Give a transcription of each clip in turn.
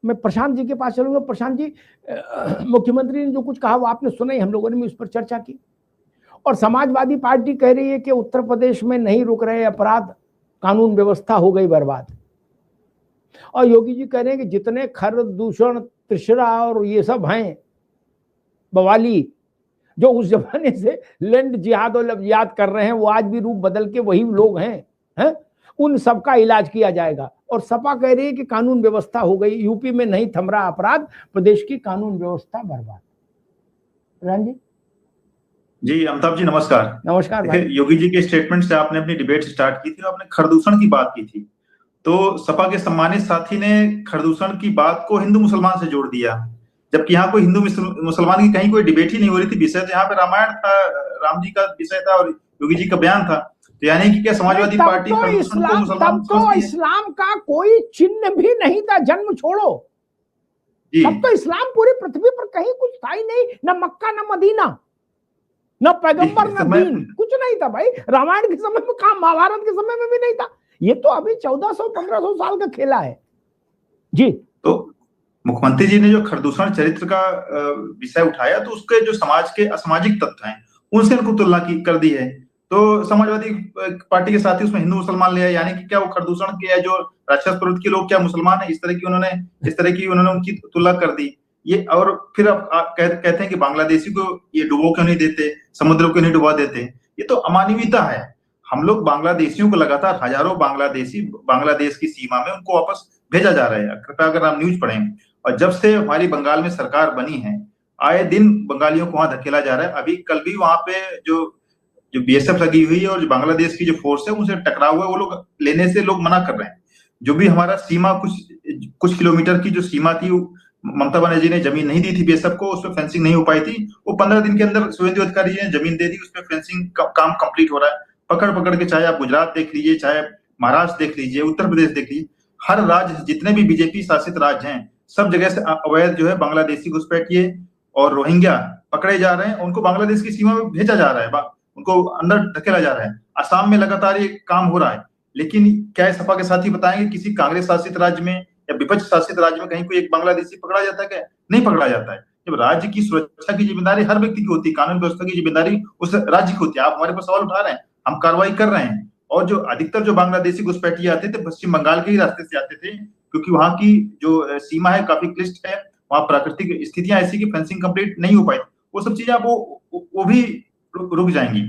मैं प्रशांत जी के पास चलूंगा। प्रशांत जी, मुख्यमंत्री ने जो कुछ कहा वो आपने सुना ही, हम लोगों ने भी उस पर चर्चा की। और समाजवादी पार्टी कह रही है कि उत्तर प्रदेश में नहीं रुक रहे अपराध, कानून व्यवस्था हो गई बर्बाद। और योगी जी कह रहे हैं कि जितने खर दूषण त्रिशरा और ये सब हैं बवाली, जो उस जमाने से लैंड जिहाद और याद कर रहे हैं, वो आज भी रूप बदल के वही लोग हैं, उन सबका इलाज किया जाएगा। और सपा कह रही है कि कानून व्यवस्था हो गई, यूपी में नहीं थम रहा अपराध, प्रदेश की कानून व्यवस्था बर्बाद। प्रधान जी। जी अमिताभ जी नमस्कार। नमस्कार भाई। योगी जी के स्टेटमेंट से आपने अपनी डिबेट स्टार्ट की थी, आपने खरदूषण की बात की थी, तो सपा के सम्मानित साथी ने खरदूषण की बात को हिंदू मुसलमान से जोड़ दिया, जबकि यहाँ कोई हिंदू मुसलमान की कहीं कोई डिबेट ही नहीं हो रही थी। विषय तो यहाँ पे रामायण था, राम जी का विषय था और योगी जी का बयान था। तो यानी कि क्या समाजवादी पार्टी खरदूषण को मुसलमान समझती है? इस्लाम का कोई चिन्ह भी नहीं था, जन्म छोड़ो, तब तो इस्लाम पूरी पृथ्वी पर कहीं कुछ था ही नहीं, न मक्का न मदीना, न पैगंबर न दीन, कुछ नहीं था भाई। रामायण के समय में कहा, महाभारत के समय में भी नहीं था। ये तो अभी 1400-1500 साल का खेला है जी। तो मुख्यमंत्री जी ने जो खरदूषण चरित्र का विषय उठाया, तो उसके जो समाज के असामाजिक तत्व हैं उनसे उनको तुलना कर दी है। तो समाजवादी पार्टी के साथ ही उसमें हिंदू मुसलमान लिया, यानी कि क्या वो खरदूषण के जो राक्षस प्रवृत्ति के लोग क्या मुसलमान है? इस तरह की उन्होंने उनकी तुलना कर दी। ये और फिर आप कहते हैं कि बांग्लादेशी को ये डुबो क्यों नहीं देते, समुद्र को नहीं डुबा देते। ये तो अमानवीयता है। हम लोग बांग्लादेशियों को लगातार हजारों बांग्लादेशी बांग्लादेश की सीमा में उनको वापस भेजा जा रहा है। कृपया अगर आप न्यूज पढ़ें, और जब से हमारी बंगाल में सरकार बनी है, आए दिन बंगालियों को वहां धकेला जा रहा है। अभी कल भी वहां पे जो बीएसएफ लगी हुई है और जो बांग्लादेश की जो फोर्स है उनसे टकराव हुआ, वो लोग लेने से लोग मना कर रहे हैं। जो भी हमारा सीमा कुछ किलोमीटर की जो सीमा थी, ममता बनर्जी ने जमीन नहीं दी थी बीएसएफ को, उसमें फेंसिंग नहीं हो पाई थी। वो 15 दिन के अंदर शुभेंदु अधिकारी जी ने जमीन दे दी, उसमें फेंसिंग का काम कंप्लीट हो रहा है। पकड़ के, चाहे आप गुजरात देख लीजिए, चाहे महाराष्ट्र देख लीजिए, उत्तर प्रदेश देख लीजिए, हर राज्य, जितने भी बीजेपी शासित राज्य हैं, सब जगह से अवैध जो है बांग्लादेशी घुसपैठिए और रोहिंग्या पकड़े जा रहे हैं। उनको बांग्लादेश की सीमा में भेजा जा रहा है, उनको अंदर धकेला जा रहा है। असम में लगातार ये काम हो रहा है। लेकिन क्या सपा के साथी बताएंगे किसी कांग्रेस शासित राज्य में या विपक्ष शासित राज्य में कहीं कोई एक बांग्लादेशी पकड़ा जाता है? क्या नहीं पकड़ा जाता है। जब राज्य की सुरक्षा की जिम्मेदारी हर व्यक्ति की होती है, कानून व्यवस्था की जिम्मेदारी उस राज्य की होती है। आप हमारे पास सवाल उठा रहे हैं, हम कार्रवाई कर रहे हैं। और जो अधिकतर जो बांग्लादेशी घुसपैठिए आते थे, पश्चिम बंगाल के ही रास्ते से आते थे, क्योंकि वहां की जो सीमा है काफी क्लिष्ट है, वहां प्राकृतिक स्थितियां ऐसी कि फेंसिंग कंप्लीट नहीं हो पाई। वो सब चीजें आप वो भी रुक जाएंगी।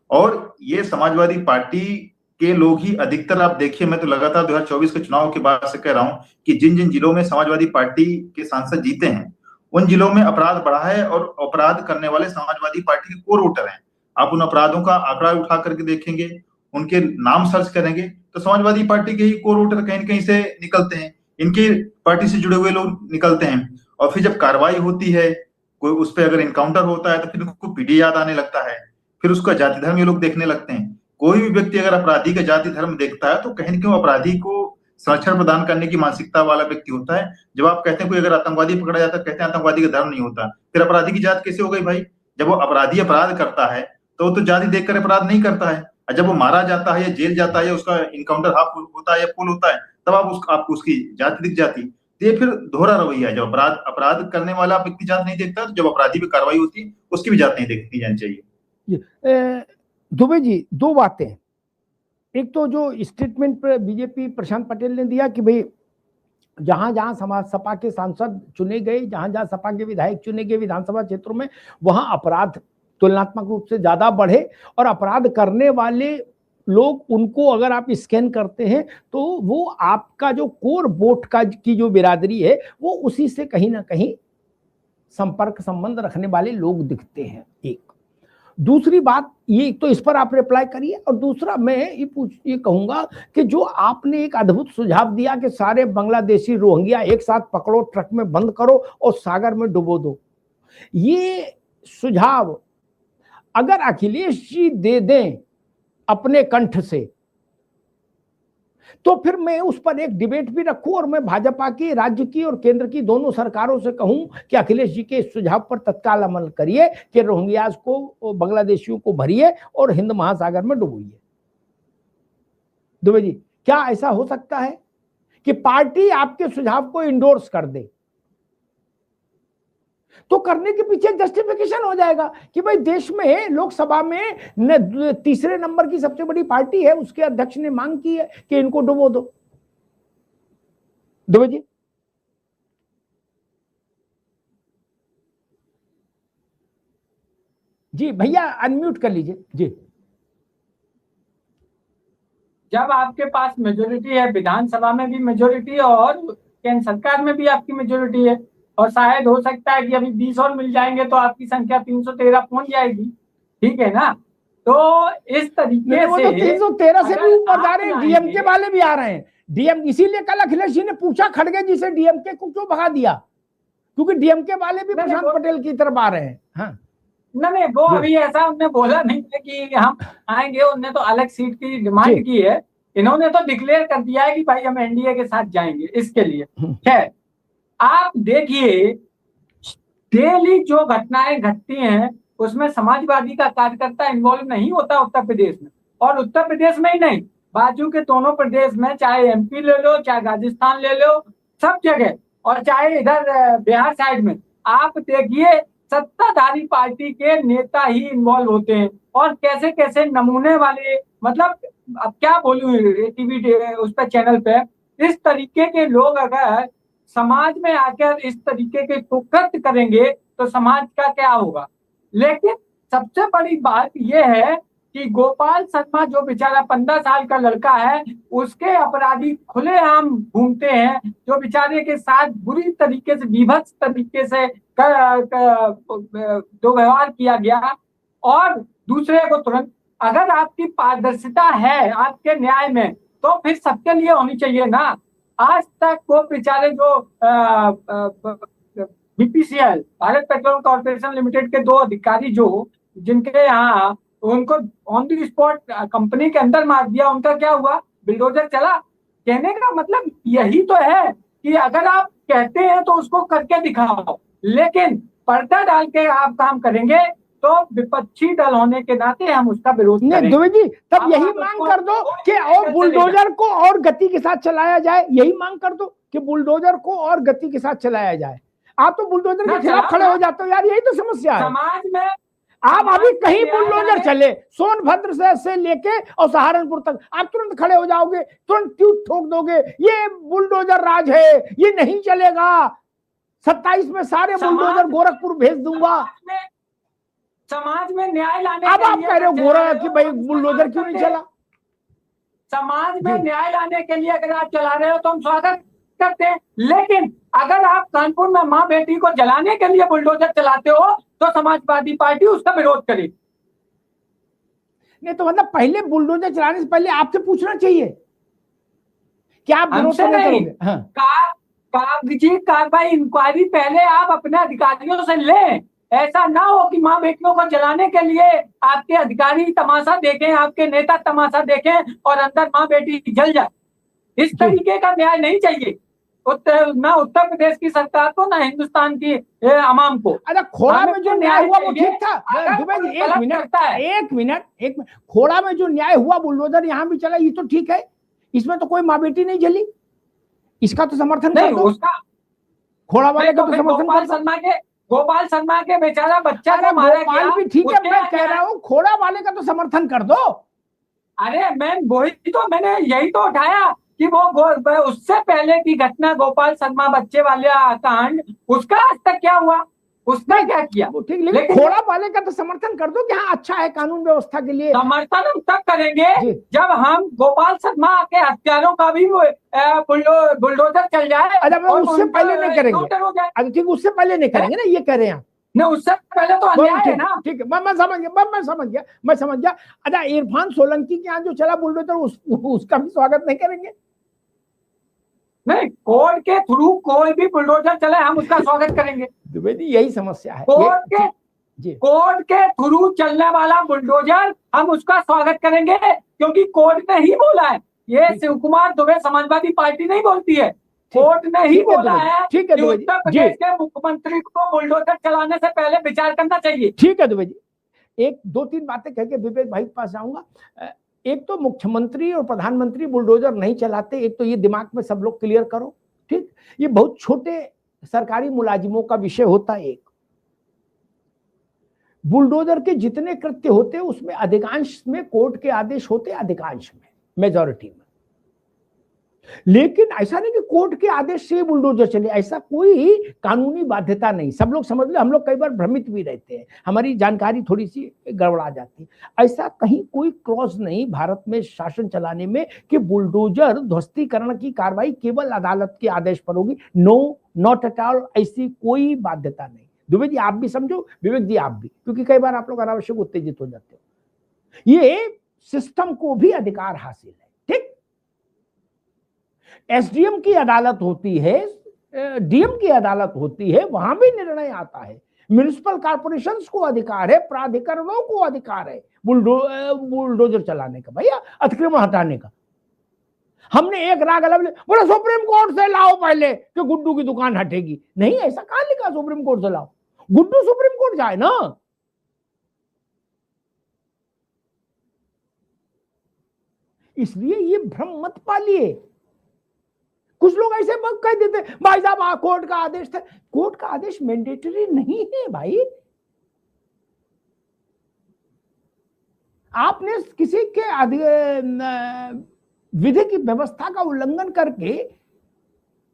और ये समाजवादी पार्टी के लोग ही अधिकतर, आप देखिए, मैं तो लगातार 2024 के चुनाव के बाद से कह रहा हूं कि जिन जिन जिलों में समाजवादी पार्टी के सांसद जीते हैं, उन जिलों में अपराध बढ़ा है और अपराध करने वाले समाजवादी पार्टी के कोर वोटर हैं। आप उन अपराधों का आंकड़ा उठा करके देखेंगे, उनके नाम सर्च करेंगे, तो समाजवादी पार्टी के ही कोर वोटर कहीं न कहीं से निकलते हैं, इनकी पार्टी से जुड़े हुए लोग निकलते हैं। और फिर जब कार्रवाई होती है, कोई उस पर अगर इनकाउंटर होता है, तो फिर उनको पीडी याद आने लगता है, फिर उसका जाति धर्म ये लोग देखने लगते हैं। कोई भी व्यक्ति अगर अपराधी का जाति धर्म देखता है, तो कहीं न कहीं अपराधी को संरक्षण प्रदान करने की मानसिकता वाला व्यक्ति होता है। जब आप कहते हैं कोई अगर आतंकवादी पकड़ा जाता है, कहते हैं आतंकवादी का धर्म नहीं होता, फिर अपराधी की जात कैसे हो गई भाई? जब वो अपराधी अपराध करता है तो जाति देखकर अपराध नहीं करता है। और जब वो मारा जाता है या जेल जाता है या उसका इनकाउंटर हाफ होता है या फुल होता है, तब आपको उसकी जाति दिख जाती। ये फिर दोहरा रवैया है। जब अपराध करने वाला व्यक्ति जात नहीं देखता, तो जब अपराधी पे कार्रवाई होती है उसकी भी जात नहीं देखी जानी चाहिए। दुबे जी, दो बातें। एक तो जो स्टेटमेंट पर बीजेपी प्रशांत पटेल ने दिया कि भाई जहां जहां सपा के सांसद चुने गए, जहां जहां सपा के विधायक चुने गए विधानसभा क्षेत्रों में, वहां अपराध तुलनात्मक रूप से ज्यादा बढ़े। और अपराध करने वाले लोग, उनको अगर आप स्कैन करते हैं तो वो आपका जो कोर वोट की जो बिरादरी है, वो उसी से कहीं ना कहीं संपर्क संबंध रखने वाले लोग दिखते हैं। एक दूसरी बात ये, तो इस पर आप रिप्लाई करिए। और दूसरा मैं ये कहूंगा कि जो आपने एक अद्भुत सुझाव दिया कि सारे बांग्लादेशी रोहिंग्या एक साथ पकड़ो, ट्रक में बंद करो और सागर में डुबो दो, ये सुझाव अगर अखिलेश जी दे दें अपने कंठ से, तो फिर मैं उस पर एक डिबेट भी रखूं और मैं भाजपा की, राज्य की और केंद्र की दोनों सरकारों से कहूं कि अखिलेश जी के इस सुझाव पर तत्काल अमल करिए कि रोहिंग्याज को, बांग्लादेशियों को भरिए और हिंद महासागर में डुबोइए। दुबे जी, क्या ऐसा हो सकता है कि पार्टी आपके सुझाव को इंडोर्स कर दे, तो करने के पीछे जस्टिफिकेशन हो जाएगा कि भाई देश में लोकसभा में तीसरे नंबर की सबसे बड़ी पार्टी है, उसके अध्यक्ष ने मांग की है कि इनको डुबो दो। दुबे जी भैया अनम्यूट कर लीजिए जी। जब आपके पास मेजोरिटी है, विधानसभा में भी मेजोरिटी है और केंद्र सरकार में भी आपकी मेजोरिटी है, और शायद हो सकता है कि अभी 20 और मिल जाएंगे तो आपकी संख्या 313 पहुंच जाएगी, ठीक है ना। तो इस तरीके से 313 से भी ऊपर जा रहे हैं, डीएमके वाले भी आ रहे हैं। डीएम इसीलिए कल अखिलेश जी ने पूछा खड़गे जी से डीएमके को क्यों भगा दिया, क्योंकि डीएमके वाले भी प्रशांत पटेल की तरफ आ रहे हैं। हाँ नहीं, वो अभी ऐसा उन्होंने बोला नहीं है कि हम आएंगे, उन्होंने तो अलग सीट की डिमांड की है। इन्होंने तो डिक्लेयर कर दिया है कि भाई हम एनडीए के साथ जाएंगे इसके लिए। खैर, आप देखिए डेली जो घटनाएं घटती हैं उसमें समाजवादी का कार्यकर्ता इन्वॉल्व नहीं होता उत्तर प्रदेश में, और उत्तर प्रदेश में ही नहीं, बाजू के दोनों प्रदेश में, चाहे एमपी ले लो, चाहे राजस्थान ले लो, सब जगह, और चाहे इधर बिहार साइड में, आप देखिए सत्ताधारी पार्टी के नेता ही इन्वॉल्व होते हैं। और कैसे कैसे नमूने वाले, मतलब अब क्या बोलूं, टीवी उस पर चैनल पे इस तरीके के लोग अगर समाज में आकर इस तरीके के कुकृत्य करेंगे तो समाज का क्या होगा। लेकिन सबसे बड़ी बात यह है कि गोपाल शर्मा जो बेचारा 15 साल का लड़का है, उसके अपराधी खुलेआम घूमते हैं, जो बेचारे के साथ बुरी तरीके से, विभत्स तरीके से दुर्व्यवहार किया गया। और दूसरे को तुरंत, अगर आपकी पारदर्शिता है आपके न्याय में तो फिर सबके लिए होनी चाहिए ना। आज तक वो बेचारे जो BPCL, Bharat petroleum corporation limited के 2 अधिकारी जो, जिनके यहाँ उनको ऑन द स्पॉट कंपनी के अंदर मार दिया, उनका क्या हुआ, बिल्डोजर चला। कहने का मतलब यही तो है कि अगर आप कहते हैं तो उसको करके दिखाओ, लेकिन पर्दा डाल के आप काम करेंगे तो विपक्षी दल होने के नाते हम उसका विरोध करेंगे। दुबे जी तब यही मांग कर दो कि और बुलडोजर को और गति के साथ चलाया जाए, यही मांग कर दो कि बुलडोजर को और गति के साथ चलाया जाए। आप तो बुलडोजर के खिलाफ खड़े हो जाते हो यार, यही तो समस्या है समाज में। आप अभी कहीं बुलडोजर चले सोनभद्र से लेके और सहारनपुर तक, आप तुरंत खड़े हो जाओगे, तुरंत ट्वीट ठोक दोगे ये बुलडोजर राज है, ये नहीं चलेगा, 27 में सारे बुलडोजर गोरखपुर भेज दूंगा। समाज में न्याय लाने, अब आप कह रहे हो गोरा कि भाई बुलडोजर क्यों नहीं चला। समाज में न्याय लाने के लिए अगर आप चला रहे हो तो हम स्वागत करते हैं, लेकिन अगर आप कानपुर में माँ बेटी को जलाने के लिए बुलडोजर चलाते हो तो समाजवादी पार्टी उसका विरोध करे। नहीं तो मतलब पहले बुलडोजर चलाने से पहले आपसे पूछना चाहिए कि आप विरोध करोगे। हाँ। कार्रवाई इंक्वायरी पहले आप अपने अधिकारियों से लें। ऐसा ना हो कि माँ बेटियों को जलाने के लिए आपके अधिकारी तमाशा देखें, आपके नेता तमाशा देखें और अंदर माँ बेटी जल जाए। इस तरीके का न्याय नहीं चाहिए ना उत्तर प्रदेश की सरकार को, ना हिंदुस्तान की आवाम को। अच्छा, खोड़ा में जो न्याय हुआ वो ठीक था। एक मिनट, खोड़ा में जो न्याय हुआ बुलडोजर यहाँ भी चला, ये तो ठीक है, इसमें तो कोई माँ बेटी नहीं जली, इसका तो समर्थन कर दो। उसका खोड़ा वाले का तो समर्थन गोपाल शर्मा के बेचारा बच्चा का मारा गया भी ठीक है, मैं कह रहा हूँ खोड़ा वाले का तो समर्थन कर दो। अरे मैंने यही तो उठाया कि वो उससे पहले की घटना गोपाल शर्मा बच्चे वाले कांड, उसका आज तक क्या हुआ, उसने क्या किया। ठीक, लेकिन खोड़ा वाले का तो समर्थन कर दो कि हाँ अच्छा है कानून व्यवस्था के लिए। समर्थन हम तब करेंगे जब हम गोपाल शर्मा के हत्यारों का भी बुलडोजर चल जाए। अच्छा, उससे पहले नहीं करेंगे। अच्छा ठीक, उससे पहले नहीं करेंगे ना, ये कह रहे हैं नहीं, उससे पहले तो अन्याय है ना। ठीक है, मैं समझ गया। अच्छा, इरफान सोलंकी के यहाँ जो चला बुलडोजर, उसका भी स्वागत नहीं करेंगे। नहीं, कोर्ट के थ्रू कोई भी बुलडोजर चले हम उसका स्वागत करेंगे। दुबे जी यही समस्या है, कोर्ट के थ्रू चलने वाला बुलडोजर हम उसका स्वागत करेंगे, क्योंकि कोर्ट ने ही बोला है। ये शिव कुमार दुबे समाजवादी पार्टी नहीं बोलती है, कोर्ट ने ही बोला है कि उत्तर प्रदेश के मुख्यमंत्री को बुलडोजर चलाने से पहले विचार करना चाहिए। ठीक है दुबे जी, 1-2-3 बातें कह के विवेक भाई के पास जाऊंगा। एक तो मुख्यमंत्री और प्रधानमंत्री बुलडोजर नहीं चलाते, एक तो ये दिमाग में सब लोग क्लियर करो, ठीक। ये बहुत छोटे सरकारी मुलाजिमों का विषय होता है। एक बुलडोजर के जितने कृत्य होते हैं उसमें अधिकांश में कोर्ट के आदेश होते हैं, अधिकांश में, मेजॉरिटी में। लेकिन ऐसा नहीं कि कोर्ट के आदेश से बुलडोजर चले, ऐसा कोई कानूनी बाध्यता नहीं। सब लोग समझ लो, हम लोग कई बार भ्रमित भी रहते हैं, हमारी जानकारी थोड़ी सी गड़बड़ा जाती है। ऐसा कहीं कोई क्लॉज नहीं भारत में शासन चलाने में कि बुलडोजर ध्वस्तीकरण की कार्रवाई केवल अदालत के आदेश पर होगी। नो, नॉट एट ऑल, ऐसी कोई बाध्यता नहीं। दुबे जी आप भी समझो, विवेक जी आप भी, क्योंकि कई बार आप लोग अनावश्यक उत्तेजित हो जाते हो। ये सिस्टम को भी अधिकार हासिल है, ठीक। एसडीएम की अदालत होती है, डीएम की अदालत होती है, वहां भी निर्णय आता है। म्युनिसिपल कॉर्पोरेशंस को अधिकार है, प्राधिकरणों को अधिकार है बुलडोजर चलाने का, भैया अतिक्रमण हटाने का। हमने एक राग अलग बोला सुप्रीम कोर्ट से लाओ पहले कि गुड्डू की दुकान हटेगी। नहीं, ऐसा कहां लिखा सुप्रीम कोर्ट से लाओ? गुड्डू सुप्रीम कोर्ट जाए ना। इसलिए ये भ्रम मत पालिए। कुछ लोग ऐसे कह देते भाई साहब कोर्ट का आदेश था। कोर्ट का आदेश मैंडेटरी नहीं है भाई। आपने किसी के विधि की व्यवस्था का उल्लंघन करके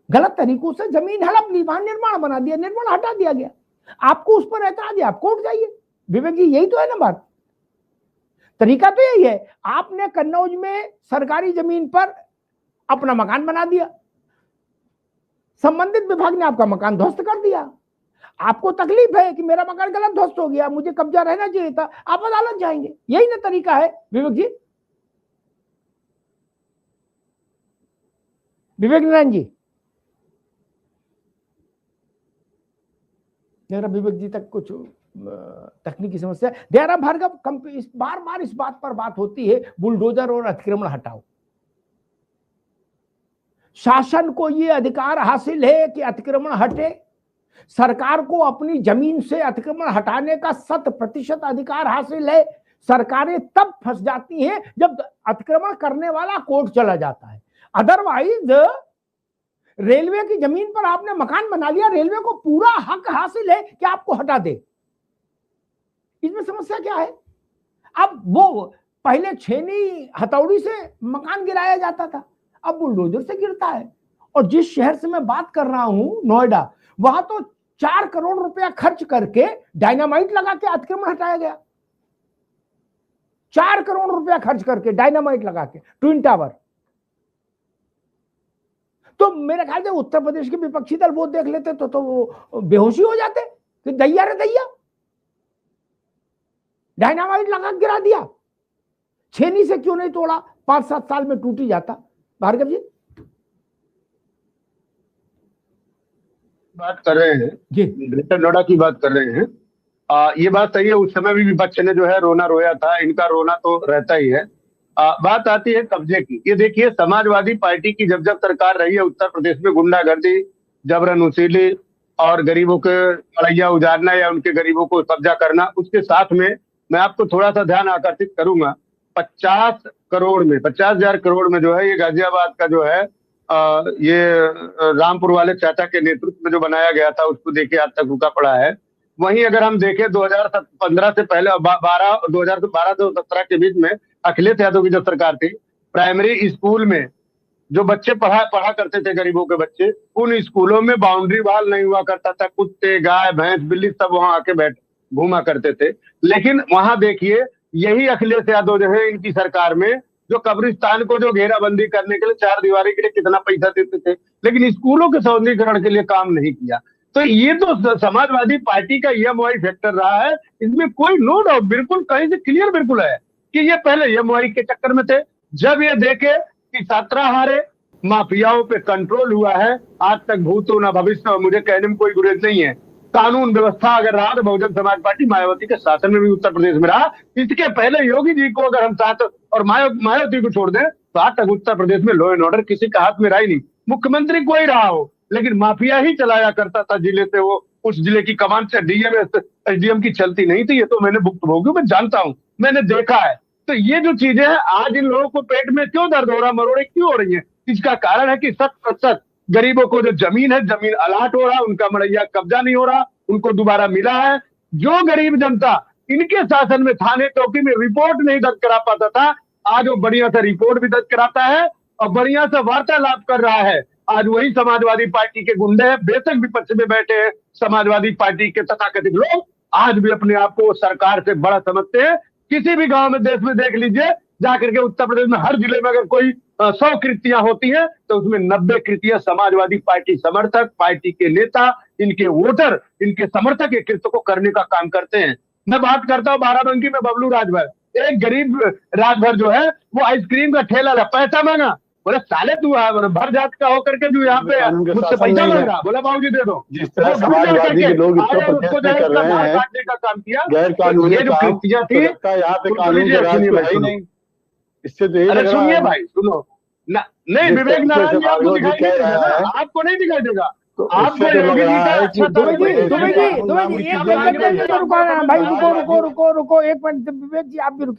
गलत तरीकों से जमीन हड़प ली, वहां निर्माण बना दिया, निर्माण हटा दिया गया, आपको उस पर ऐतराज है, आप कोर्ट जाइए। विवेक जी यही तो है ना बात, तरीका तो यही है। आपने कन्नौज में सरकारी जमीन पर अपना मकान बना दिया, संबंधित विभाग ने आपका मकान ध्वस्त कर दिया, आपको तकलीफ है कि मेरा मकान गलत ध्वस्त हो गया, मुझे कब्जा रहना चाहिए था, आप अदालत जाएंगे। यही ना तरीका है विवेक जी। विवेक नारायण जी, मेरा विवेक जी तक कुछ तकनीकी समस्या। दयाराम भार्गव, बार बार इस बात पर बात होती है बुलडोजर और अतिक्रमण हटाओ। शासन को यह अधिकार हासिल है कि अतिक्रमण हटे। सरकार को अपनी जमीन से अतिक्रमण हटाने का 100% अधिकार हासिल है। सरकारें तब फंस जाती हैं जब अतिक्रमण करने वाला कोर्ट चला जाता है। अदरवाइज रेलवे की जमीन पर आपने मकान बना लिया, रेलवे को पूरा हक हासिल है कि आपको हटा दे। इसमें समस्या क्या है? अब वो पहले छेनी हथौड़ी से मकान गिराया जाता था, अब बुलडोजर से गिरता है। और जिस शहर से मैं बात कर रहा हूं, नोएडा, वहां तो 4 करोड़ रुपया खर्च करके डायनामाइट लगा के अतिक्रमण हटाया गया। 4 करोड़ रुपया खर्च करके डायनामाइट लगा के ट्विन टावर। तो मेरे ख्याल से उत्तर प्रदेश के विपक्षी दल वो देख लेते तो वो बेहोशी हो जाते कि दैया रे दैया, डायनामाइट लगा गिरा दिया, छेनी से क्यों नहीं तोड़ा, 5-7 साल में टूट ही जाता। भार्गव जी बात कर रहे हैं जी, ग्रेटर नोएडा की बात कर रहे हैं। ये बात सही है, उस समय भी विपक्ष ने जो है रोना रोया था, इनका रोना तो रहता ही है। बात आती है कब्जे की। ये देखिए, समाजवादी पार्टी की जब जब सरकार रही है उत्तर प्रदेश में, गुंडागर्दी, जबरन वसूली और गरीबों के पड़ैया उजाड़ना या उनके गरीबों को कब्जा करना, उसके साथ में मैं आपको थोड़ा सा ध्यान आकर्षित करूंगा। 50 करोड़ में, 50,000 करोड़ में जो है ये गाजियाबाद का जो है ये रामपुर वाले चाचा के नेतृत्व में जो बनाया गया था, उसको देखिए आज तक रुका पड़ा है। वहीं अगर हम देखें 2015 से पहले 2012-2017 के बीच में अखिलेश यादव की जब सरकार थी, प्राइमरी स्कूल में जो बच्चे पढ़ा करते थे, गरीबों के बच्चे, उन स्कूलों में बाउंड्री वॉल नहीं हुआ करता था। कुत्ते, गाय, भैंस, बिल्ली सब वहां आके घूमा करते थे। लेकिन वहां देखिए, यही अखिलेश यादव जो है इनकी सरकार में, जो कब्रिस्तान को जो घेराबंदी करने के लिए, 4 दीवारी के लिए कितना पैसा देते थे, लेकिन स्कूलों के सौंदर्यीकरण के लिए काम नहीं किया। तो ये तो समाजवादी पार्टी का EMI फैक्टर रहा है, इसमें कोई नो डाउट, बिल्कुल कहीं से क्लियर बिल्कुल है कि ये पहले EMI के चक्कर में थे। जब ये देखे कि सात्राहारे माफियाओं पे कंट्रोल हुआ है, आज तक भूतो ना भविष्य, मुझे कहने में कोई गुरेज नहीं है। कानून व्यवस्था अगर रहा तो बहुजन समाज पार्टी मायावती के शासन में भी उत्तर प्रदेश में रहा। इसके पहले योगी जी को अगर हम साथ और मायावती को छोड़ दें तो आज तक उत्तर प्रदेश में लॉ एंड ऑर्डर किसी का हाथ में रहा ही नहीं। मुख्यमंत्री कोई रहा हो, लेकिन माफिया ही चलाया करता था जिले से, वो उस जिले की कमान से DM SDM की चलती नहीं थी। ये तो मैंने भुक्तभोगी, मैं जानता हूं, मैंने देखा है। तो ये जो चीजें हैं, आज इन लोगों को पेट में क्यों दर्द हो रहा, मरोड़े क्यों हो रही है? इसका कारण है कि 100% गरीबों को जो जमीन है, जमीन अलाट हो रहा है, उनका मड़ैया कब्जा नहीं हो रहा, उनको दोबारा मिला है। जो गरीब जनता इनके शासन में थाने चौकी में रिपोर्ट नहीं दर्ज करा पाता था, आज वो बढ़िया से रिपोर्ट भी दर्ज कराता है और बढ़िया से वार्तालाप कर रहा है। आज वही समाजवादी पार्टी के गुंडे हैं, बेशक विपक्ष में बैठे हैं समाजवादी पार्टी के तथाकथित लोग, आज भी अपने आप को सरकार से बड़ा समझते हैं। किसी भी गांव में, देश में देख लीजिए, जाकर के उत्तर प्रदेश में हर जिले में अगर कोई 100 कृतियां होती हैं तो उसमें 90 कृतियां समाजवादी पार्टी समर्थक, पार्टी के नेता, इनके वोटर, इनके समर्थक ये कृत्य को करने का काम करते हैं। मैं बात करता हूँ बाराबंकी में बबलू राजभर, एक गरीब राजभर जो है वो आइसक्रीम का ठेला ला, पैसा मांगा, बोले साले तू भर जात का होकर के जो यहाँ पे मुझसे पैसा मांग रहा, बोला बाबूजी दे दो। जिस तरह समाजवादी के लोग इसको प्रोटेस्ट कर रहे हैं, काटने का काम किया, गैर कानूनी ये जो कृतियां थी, यहाँ पे कानून के राज है ही नहीं। इससे तो अरे सुनिए भाई, सुनो ना, नहीं विवेक नारायण आपको दिखाई नहीं देगा, आपको नहीं दिखाई देगा, आपको योगी जी का अच्छा दुबे जी एक मिनट रुको भाई, रुको एक मिनट विवेक जी, आप भी रुके।